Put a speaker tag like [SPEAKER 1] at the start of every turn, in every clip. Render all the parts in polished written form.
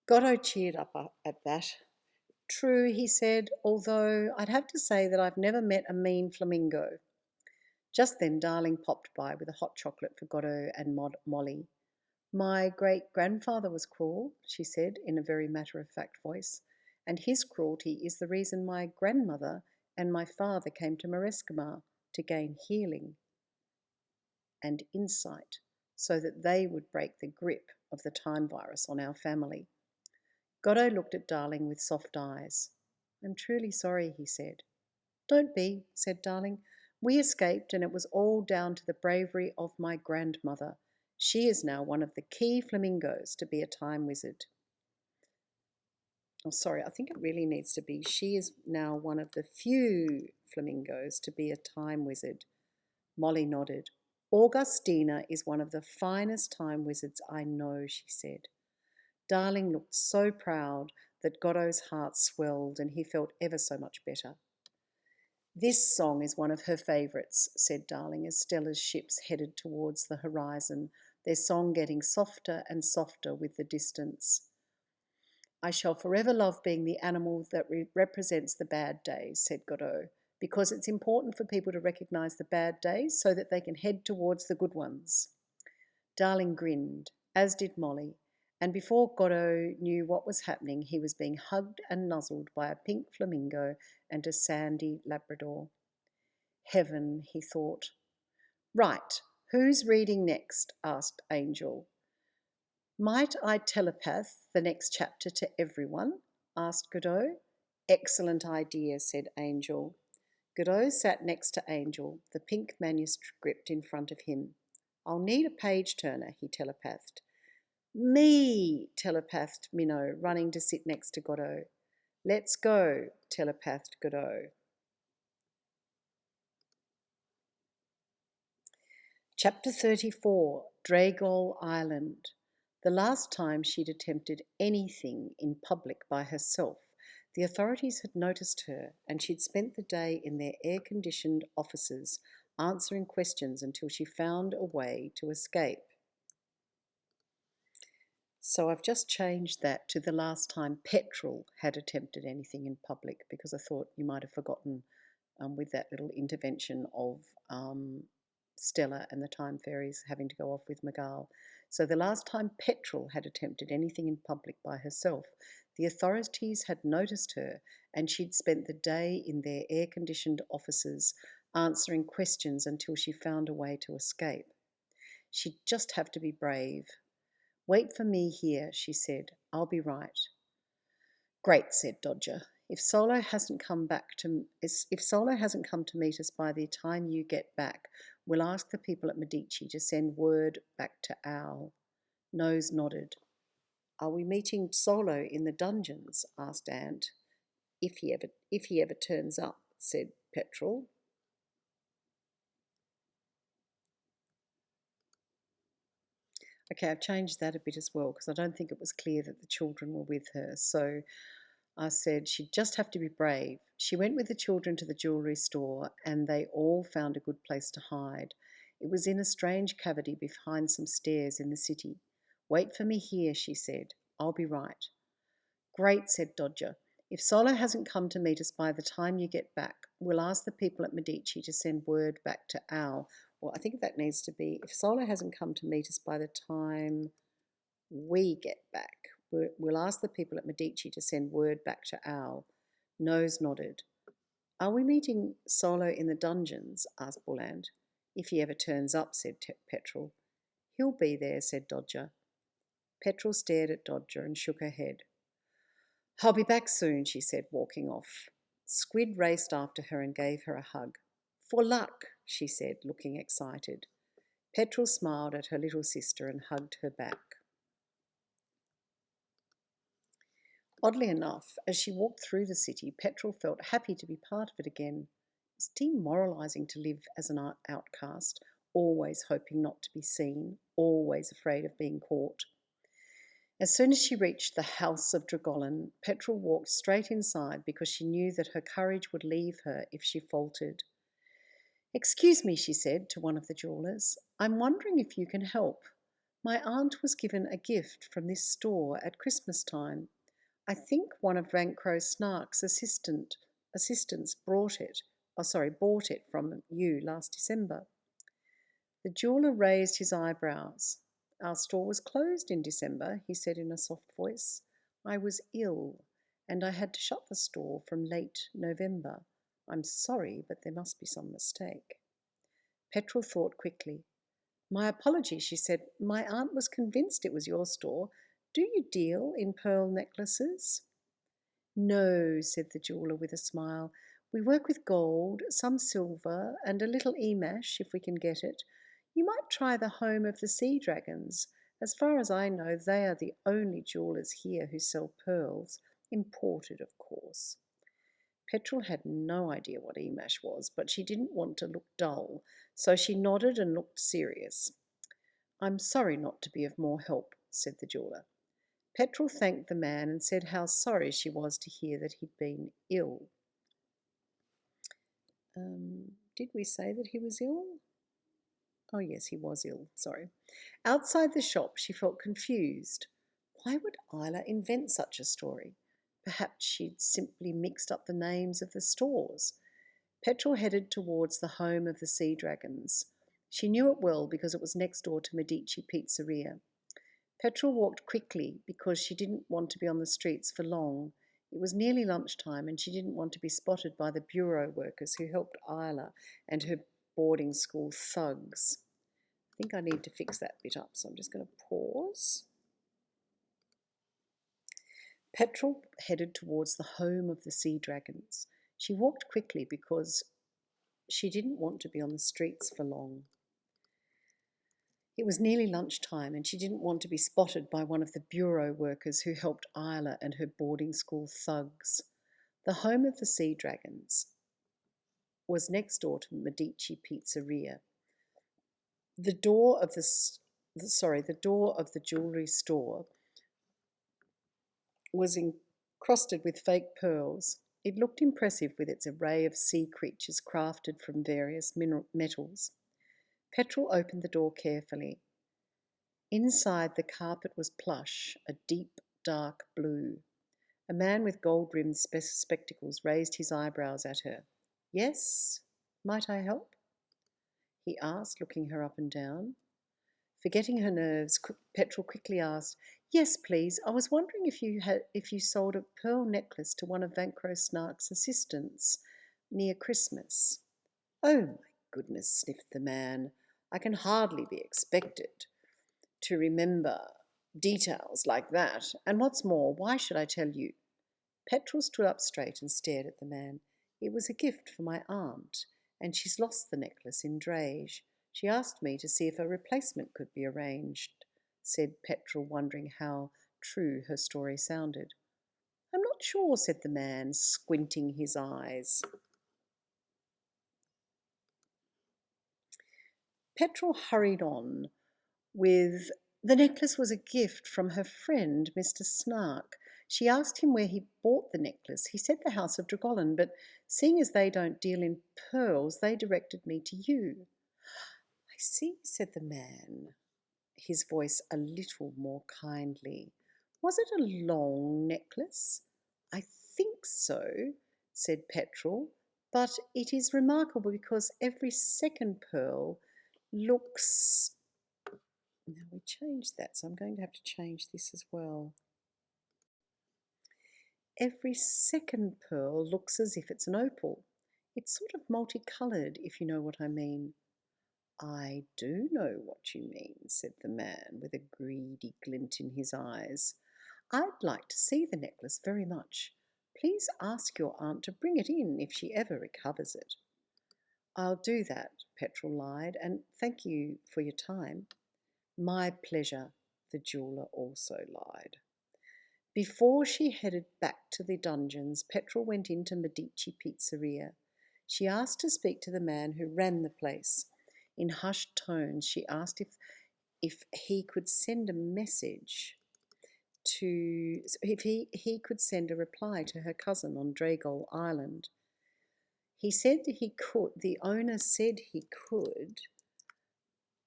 [SPEAKER 1] Godot cheered up at that. True, he said, although I'd have to say that I've never met a mean flamingo. Just then, Darling popped by with a hot chocolate for Godot and Molly. My great grandfather was cruel, she said in a very matter of fact voice, and his cruelty is the reason my grandmother and my father came to Marescimar to gain healing and insight so that they would break the grip of the time virus on our family. Godot looked at Darling with soft eyes. I'm truly sorry, he said. Don't be, said Darling. We escaped, and it was all down to the bravery of my grandmother. She is now one of the key flamingos to be a time wizard. Oh, sorry, I think it really needs to be she is now one of the few flamingos to be a time wizard. Molly nodded. Augustina is one of the finest time wizards I know, she said. Darling looked so proud that Godot's heart swelled and he felt ever so much better. This song is one of her favourites, said Darling as Stella's ships headed towards the horizon, their song getting softer and softer with the distance. I shall forever love being the animal that represents the bad days, said Godot, because it's important for people to recognise the bad days so that they can head towards the good ones. Darling grinned, as did Molly, and before Godot knew what was happening, he was being hugged and nuzzled by a pink flamingo and a sandy Labrador. Heaven, he thought. Right, who's reading next? Asked Angel. Might I telepath the next chapter to everyone? Asked Godot. Excellent idea, said Angel. Godot sat next to Angel, the pink manuscript in front of him. I'll need a page turner, he telepathed. Me, telepathed Minnow, running to sit next to Godot. Let's go, telepathed Godot. Chapter 34, Dragol Island. The last time she'd attempted anything in public by herself, the authorities had noticed her and she'd spent the day in their air-conditioned offices answering questions until she found a way to escape. So I've just changed that to the last time Petrol had attempted anything in public because I thought you might have forgotten with that little intervention of Stella and the Time Fairies having to go off with Magal. So the last time Petrol had attempted anything in public by herself, the authorities had noticed her and she'd spent the day in their air-conditioned offices answering questions until she found a way to escape. She'd just have to be brave. Wait for me here, she said. I'll be right. Great, said Dodger. If Solo hasn't come to meet us by the time you get back, we'll ask the people at Medici to send word back to Owl. Nose nodded. Are we meeting Solo in the dungeons? Asked Ant. If he ever turns up, said Petrol. Okay, I've changed that a bit as well because I don't think it was clear that the children were with her. So I said she'd just have to be brave. She went with the children to the jewellery store and they all found a good place to hide. It was in a strange cavity behind some stairs in the city. Wait for me here, she said. I'll be right. Great, said Dodger. If Solo hasn't come to meet us by the time you get back, we'll ask the people at Medici to send word back to Owl. Well, I think that needs to be, if Solo hasn't come to meet us by the time we get back, we'll ask the people at Medici to send word back to Owl. Nose nodded. Are we meeting Solo in the dungeons? Asked Bulland. If he ever turns up, said Petrol. He'll be there, said Dodger. Petrol stared at Dodger and shook her head. I'll be back soon, she said, walking off. Squid raced after her and gave her a hug. For luck, she said, looking excited. Petrol smiled at her little sister and hugged her back. Oddly enough, as she walked through the city, Petrol felt happy to be part of it again. It was demoralising to live as an outcast, always hoping not to be seen, always afraid of being caught. As soon as she reached the house of Dragolin, Petrol walked straight inside because she knew that her courage would leave her if she faltered. Excuse me, she said to one of the jewellers. I'm wondering if you can help. My aunt was given a gift from this store at Christmas time. I think one of Vancro Snark's assistants bought it from you last December. The jeweller raised his eyebrows. Our store was closed in December, he said in a soft voice. I was ill, and I had to shut the store from late November. I'm sorry, but there must be some mistake. Petrel thought quickly. My apologies, she said. My aunt was convinced it was your store. Do you deal in pearl necklaces? No, said the jeweller with a smile. We work with gold, some silver, and a little emash if we can get it. You might try the home of the sea dragons. As far as I know, they are the only jewellers here who sell pearls, imported, of course. Petrel had no idea what emash was, but she didn't want to look dull, so she nodded and looked serious. I'm sorry not to be of more help, said the jeweller. Petrel thanked the man and said how sorry she was to hear that he'd been ill. Did we say that he was ill? Oh, yes, he was ill, sorry. Outside the shop, she felt confused. Why would Isla invent such a story? Perhaps she'd simply mixed up the names of the stores. Petrel headed towards the home of the sea dragons. She knew it well because it was next door to Medici Pizzeria. Petrel walked quickly because she didn't want to be on the streets for long. It was nearly lunchtime and she didn't want to be spotted by the bureau workers who helped Isla and her boarding school thugs. I think I need to fix that bit up, so I'm just going to pause. Petrel headed towards the home of the sea dragons. She walked quickly because she didn't want to be on the streets for long. It was nearly lunchtime and she didn't want to be spotted by one of the bureau workers who helped Isla and her boarding school thugs. The home of the sea dragons was next door to Medici Pizzeria. The door of the jewellery store was encrusted with fake pearls. It looked impressive with its array of sea creatures crafted from various metals. Petrel opened the door carefully. Inside, the carpet was plush, a deep, dark blue. A man with gold-rimmed spectacles raised his eyebrows at her. Yes, might I help? He asked, looking her up and down. Forgetting her nerves, Petrel quickly asked, Yes, please. I was wondering if you sold a pearl necklace to one of Vancro Snark's assistants near Christmas. Oh, my goodness, sniffed the man. I can hardly be expected to remember details like that. And what's more, why should I tell you? Petrel stood up straight and stared at the man. It was a gift for my aunt, and she's lost the necklace in drage. She asked me to see if a replacement could be arranged, said Petrel, wondering how true her story sounded. I'm not sure, said the man, squinting his eyes. Petrel hurried on with, The necklace was a gift from her friend, Mr. Snark. She asked him where he bought the necklace. He said the house of Dragol, but seeing as they don't deal in pearls, they directed me to you. I see, said the man, his voice a little more kindly. Was it a long necklace? I think so, said Petrel, but it is remarkable because every second pearl looks... Now we changed that, so I'm going to have to change this as well. Every second pearl looks as if it's an opal. It's sort of multicoloured, if you know what I mean. I do know what you mean, said the man with a greedy glint in his eyes. I'd like to see the necklace very much. Please ask your aunt to bring it in if she ever recovers it. I'll do that, Petrel lied, and thank you for your time. My pleasure, the jeweller also lied. Before she headed back to the dungeons, Petrel went into Medici Pizzeria. She asked to speak to the man who ran the place. In hushed tones, she asked if he could send a message if he could send a reply to her cousin on Dragol Island. He said he could. The owner said he could.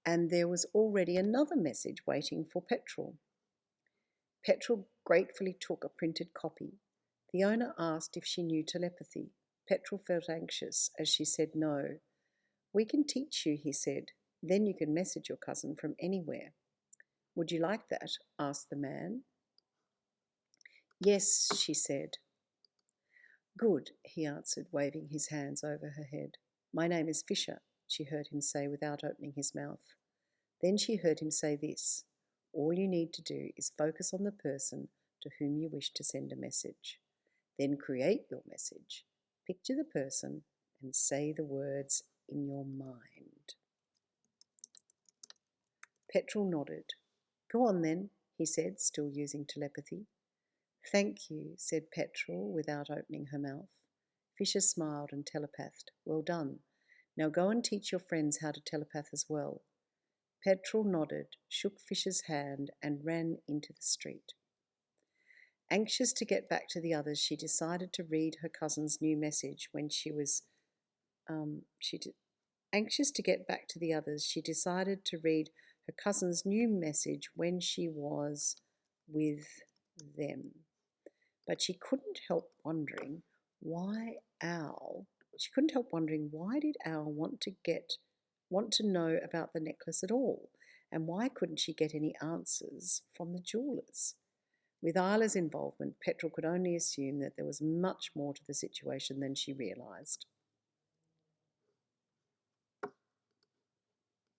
[SPEAKER 1] and there was already another message waiting for Petrol. Petrol gratefully took a printed copy. The owner asked if she knew telepathy. Petrol felt anxious as she said no. "We can teach you," he said. "Then you can message your cousin from anywhere." "Would you like that?" asked the man. "Yes," she said. "Good," he answered, waving his hands over her head. "My name is Fisher," she heard him say without opening his mouth. Then she heard him say this: "All you need to do is focus on the person to whom you wish to send a message. Then create your message. Picture the person and say the words in your mind." Petrol nodded. "Go on then," he said, still using telepathy. "Thank you," said Petrol without opening her mouth. Fisher smiled and telepathed. "Well done. Now go and teach your friends how to telepath as well." Petrol nodded, shook Fisher's hand, and ran into the street. Anxious to get back to the others, she decided to read her cousin's new message when she was. Anxious to get back to the others, she decided to read her cousin's new message when she was with them. But she couldn't help wondering why Owl. She couldn't help wondering why did Owl want to know about the necklace at all, and why couldn't she get any answers from the jewellers? With Isla's involvement, Petrol could only assume that there was much more to the situation than she realised.